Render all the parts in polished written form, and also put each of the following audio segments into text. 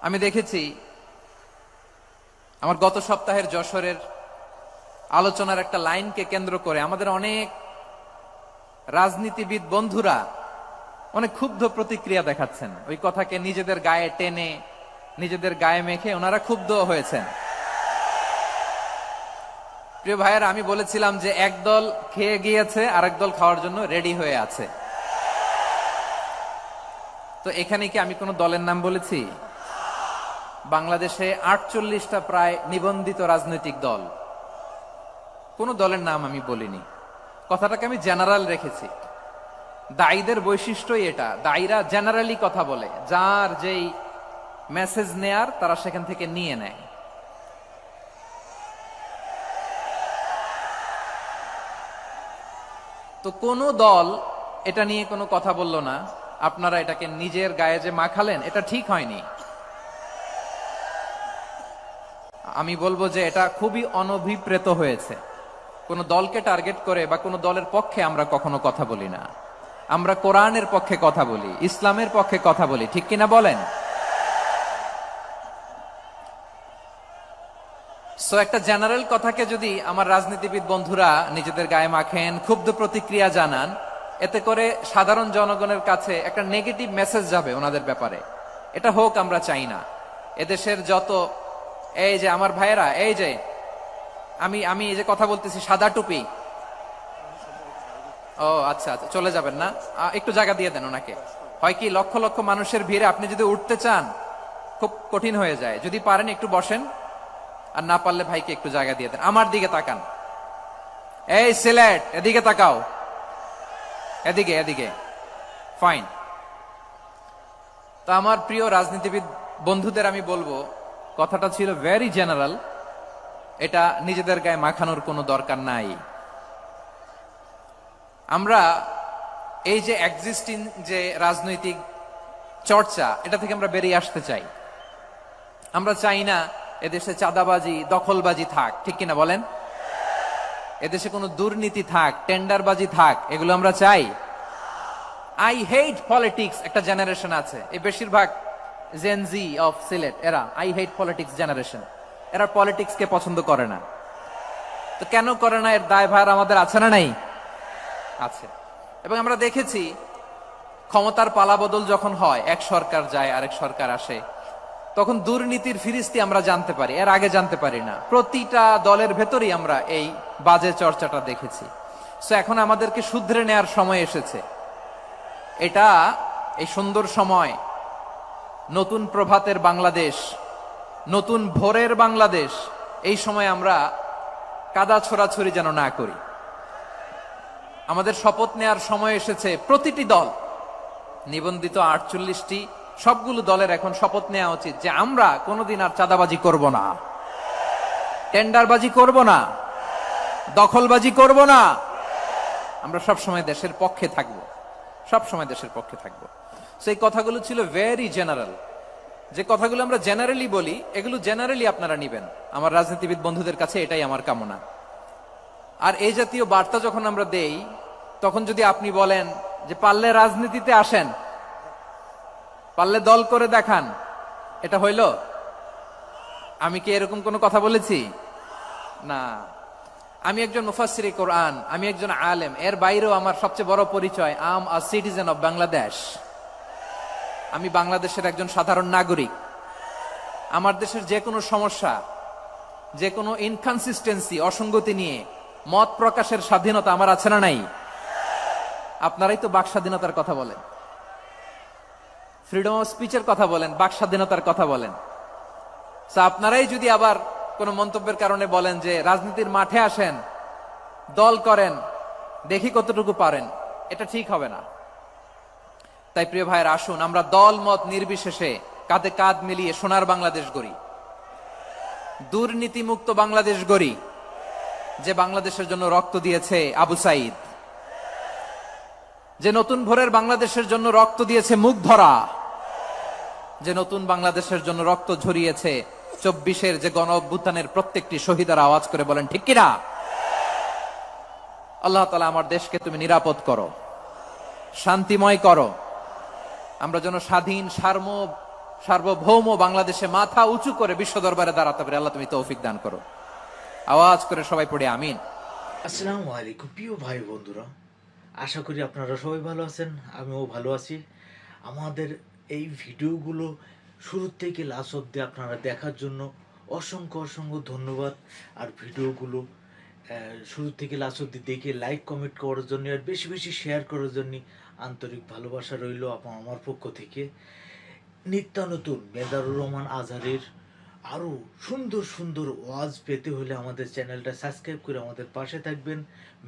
আমি দেখেছি আমার গত সপ্তাহের যশোরের আলোচনার একটা লাইনকে কেন্দ্র করে আমাদের অনেক রাজনীতিবিদ বন্ধুরা অনেক ক্ষুব্ধ প্রতিক্রিয়া দেখাচ্ছেন। ওই কথাকে নিজেদের গায়ে টেনে নিজেদের গায়ে মেখে ওনারা ক্ষুব্ধ হয়েছেন। প্রিয় ভাইয়েরা, আমি বলেছিলাম যে একদল খেয়ে গিয়েছে, আরেক দল খাওয়ার জন্য রেডি হয়ে আছে। তো এখানে কি আমি কোনো দলের নাম বলেছি? বাংলাদেশে 48টা প্রায় নিবন্ধিত রাজনৈতিক দল, কোন দলের নাম আমি বলিনি। কথাটাকে আমি জেনারেল রেখেছি। দায়ীদের বৈশিষ্ট্যই এটা, দায়ীরা জেনারেলি কথা বলে, যার যেই মেসেজ নেয়ার তারা সেখান থেকে নিয়ে নেয়। তো কোন দল এটা নিয়ে কোনো কথা বলল না। আপনারা এটাকে নিজের গায়ে যে মাখালেন, এটা ঠিক হয়নি। আমি বলবো যে এটা খুবই অনভিপ্রেত হয়েছে। কোন দলকে টার্গেট করে বা কোন দলের পক্ষে আমরা কখনো কথা বলি না। আমরা কোরআনের পক্ষে কথা বলি, ইসলামের পক্ষে কথা বলি, ঠিক কিনা বলেন? সো একটা জেনারেল কথাকে যদি আমার রাজনীতিবিদ বন্ধুরা নিজেদের গায়ে মাখেন, ক্ষুব্ধ প্রতিক্রিয়া জানান, এতে করে সাধারণ জনগণের কাছে একটা নেগেটিভ মেসেজ যাবে ওনাদের ব্যাপারে। এটা হোক আমরা চাই না। এদেশের যত এই যে আমার ভাইয়েরা, এই যে আমি এই যে কথা বলতেছি, সাদা টুপি, ও আচ্ছা আচ্ছা, চলে যাবেন না? একটু জায়গা দিয়ে দেন ওনাকে। হয় কি, লক্ষ লক্ষ মানুষের ভিড়ে আপনি যদি উঠতে চান খুব কঠিন হয়ে যায়। যদি পারেন একটু বসেন, আর না পারলে ভাইকে একটু জায়গা দিয়ে দেন। আমার দিকে তাকান, এই সিলেট, এদিকে তাকাও, এদিকে এদিকে, ফাইন। তো আমার প্রিয় রাজনীতিবিদ বন্ধুদের আমি বলবো, কথাটা ছিল ভেরি জেনারেল, এটা নিজেদের গায়ে মাখানোর কোনো দরকার নাই। আমরা এই যে এক্সিস্টিং যে রাজনৈতিক চর্চা, এটা থেকে আমরা বেরিয়ে আসতে চাই। আমরা চাই না এদেশে চাঁদাবাজি, দখলবাজি থাক, ঠিক কিনা বলেন? এদেশে কোনো দুর্নীতি থাক, টেন্ডারবাজি থাক, এগুলো আমরা চাই। আই হেট পলিটিক্স একটা জেনারেশন আছে, এই বেশিরভাগ জেনজি অফ সিলেট, এরা আই হেট পলিটিক্স জেনারেশন। এরা পলিটিক্স কে পছন্দ করে না। তো কেন করে না, এর দায়ভার আমাদের আছে না নাই? আছে। এবং আমরা দেখেছি ক্ষমতার পালাবদল যখন হয়, এক সরকার যায় আরেক সরকার আসে, তখন দুর্নীতির ফিরিস্তি আমরা জানতে পারি, এর আগে জানতে পারি না। প্রতিটা দলের ভেতরেই আমরা এই বাজে চর্চাটা দেখেছি। সো এখন আমাদেরকে শুধরে নেয়ার সময় এসেছে। এটা এই সুন্দর সময়, নতুন প্রভাতের বাংলাদেশ, নতুন ভোরের বাংলাদেশ, এই সময় আমরা কাদা ছোড়াছুড়ি যেন না করি। আমাদের শপথ নেয়ার সময় এসেছে। প্রতিটি দল, নিবন্ধিত 48টি, সবগুলো দলের এখন শপথ নেওয়া উচিত যে আমরা কোনোদিন আর চাঁদাবাজি করব না, টেন্ডারবাজি করব না, দখলবাজি করব না। আমরা সবসময় দেশের পক্ষে থাকব, সবসময় দেশের পক্ষে থাকব। সেই কথাগুলো ছিল ভেরি জেনারেল। যে কথাগুলো আমরা জেনারেলি বলি, এগুলো জেনারেলি আপনারা নিবেন। আমার রাজনীতিবিদ বন্ধুদের কাছে এটাই আমার কামনা। আর এই জাতীয় বার্তা যখন আমরা দেই, তখন যদি আপনি বলেন যে পারলে রাজনীতিতে আসেন, পারলে দল করে দেখান, এটা হইল? আমি কি এরকম কোনো কথা বলেছি? না। আমি একজন মুফাসসিরে কোরআন, আমি একজন আলেম, এর বাইরেও আমার সবচেয়ে বড় পরিচয়, I am a citizen of Bangladesh. আমি বাংলাদেশের একজন সাধারণ নাগরিক। আমার দেশের যে কোনো সমস্যা, যে কোনো ইনকনসিস্টেন্সি, অসঙ্গতি নিয়ে মত প্রকাশের স্বাধীনতা আমার আছে না নাই? আপনারাই তো বাক স্বাধীনতার কথা বলেন, ফ্রিডম অফ স্পিচের কথা বলেন, বাক স্বাধীনতার কথা বলেন। আপনারাই যদি আবার কোন মন্তব্যের কারণে বলেন যে রাজনীতির মাঠে আসেন, দল করেন, দেখি কতটুকু পারেন, এটা ঠিক হবে না। তাই প্রিয় ভাইয়ের, আসুন আমরা দল মত নির্বিশেষে কাঁধে কাঁধ মিলিয়ে সোনার বাংলাদেশ গড়ি, দুর্নীতিমুক্ত বাংলাদেশ গড়ি। যে বাংলাদেশের জন্য রক্ত দিয়েছে আবু সাইদ, যে নতুন ভোরের বাংলাদেশের জন্য রক্ত দিয়েছে মুগ্ধরা, যে নতুন বাংলাদেশের জন্য রক্ত ঝরিয়েছে 24-এর যে গণ অভ্যুত্থানের প্রত্যেকটি শহীদের, আওয়াজ করে বলেন ঠিক কিনা? আল্লাহ তাআলা আমার দেশকে তুমি নিরাপদ করো, শান্তিময় করো। আমরা যেন স্বাধীন, সার্বভৌম বাংলাদেশে মাথা উঁচু করে বিশ্ব দরবারে দাঁড়াতে পারে। আল্লাহ তুমি তৌফিক দান করো। আওয়াজ করে সবাই পড়ে আমিন। আসসালামু আলাইকুম প্রিয় ভাই বন্ধুরা, আশা করি আপনারা সবাই ভালো আছেন, আমিও ভালো আছি। আমাদের এই ভিডিওগুলো শুরু থেকে লাস্ট অব্দি আপনারা দেখার জন্য অসংখ্য অসংখ্য ধন্যবাদ। আর ভিডিওগুলো শুরু থেকে লাস্ট অব্দি দেখে লাইক কমেন্ট করার জন্য আর বেশি বেশি শেয়ার করার জন্য আন্তরিক ভালোবাসা রইল আমার পক্ষ থেকে। নিত্য নতুন মেদারুর রহমান আজহারের আরও সুন্দর সুন্দর ওয়াজ পেতে হলে আমাদের চ্যানেলটা সাবস্ক্রাইব করে আমাদের পাশে থাকবেন।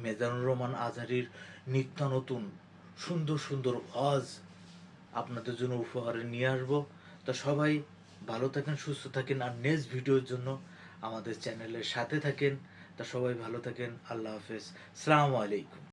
মেদারুর রহমান আজহারের নিত্য নতুন সুন্দর সুন্দর ওয়াজ আপনাদের জন্য উপহারে নিয়ে আসবো। তো সবাই ভালো থাকেন, সুস্থ থাকেন, আর নেক্সট ভিডিওর জন্য আমাদের চ্যানেলের সাথে থাকেন। তা সবাই ভালো থাকেন, আল্লাহ হাফেজ, আসসালামু আলাইকুম।